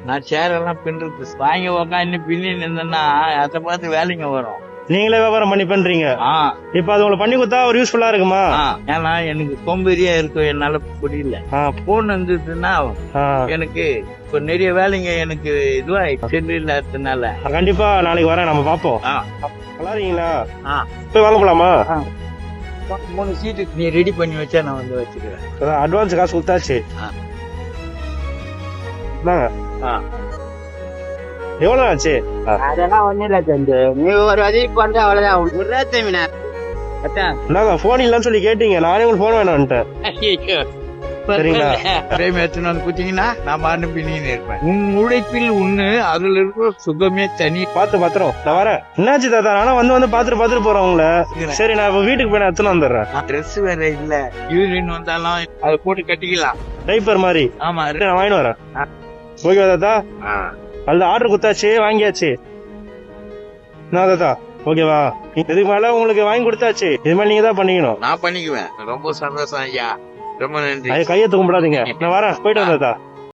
நான் சேரெல்லாம் பின்றது வாங்கி உக்காந்து பின்னி நின்றேன்னா அதை பார்த்து வேலைங்க வரும். நீங்களே வியாபாரம் பண்ணி பண்றீங்க. இப்ப அது உங்களுக்கு பண்ணி கொடுத்தா ஒரு யூஸ்ஃபுல்லா இருக்குமா? ஏன்னா எனக்கு சோம்பேறியா இருக்கும், என்னால முடியல. போன் வந்துட்டுன்னா எனக்கு இப்ப நிறைய வேலைங்க எனக்கு இதுவாயிடுச்சு இல்லாததுனால. கண்டிப்பா நாளைக்கு வரேன், நம்ம பாப்போம். நல்லா இருக்கீங்களா? போய் வாங்க போலாமா? 3 சீட்டு நீ ரெடி பண்ணி வச்சா நான் வந்து வச்சுக்கிறேன். அட்வான்ஸ் காசு கொடுத்தாச்சு. எவ்வளவு ஆச்சு? அதெல்லாம் ஒண்ணு இல்ல தம்பி, நீ ஒரு உதவி பண்ற அவ்வளவுதான். நாங்க போன் இல்லன்னு சொல்லி கேட்டீங்க, நானே உங்களுக்கு போன் வேணான்ட்டேன். சரிங்களா? குத்தீங்கன்னா நான் அனுப்பினீங்கன்னு இருப்பேன். உன் உழைப்பில் உன்னு அதுல இருக்கிற சுகமே தனி. பாத்து பத்திரம், நான் வரேன். என்னாச்சு தாத்தா? ஆனா வந்து பாத்துட்டு போறேன் உங்களை. சரி, நான் இப்ப வீட்டுக்கு போய் எடுத்துன்னு வந்துடுறேன். ட்ரெஸ் வேற இல்ல, யூரின் வந்தாலும் அதை போட்டு கட்டிக்கலாம், டைப்பர் மாதிரி. ஆமா, நான் வாங்கிட்டு வரேன். ஓகேவா தாத்தா? அதுல ஆர்டர் குத்தாச்சு, வாங்கியாச்சு. என்ன தாத்தா, ஓகேவா? இதுக்கு மேல உங்களுக்கு வாங்கி கொடுத்தாச்சு, இது மாதிரி நீங்க தான் பண்ணிக்கணும். நான் பண்ணிக்குவேன். ரொம்ப சந்தோஷம் ஐயா, ரொம்ப நன்றி. கையை கும்பிடாதீங்க. நான் வரேன், போயிட்டு வந்ததா.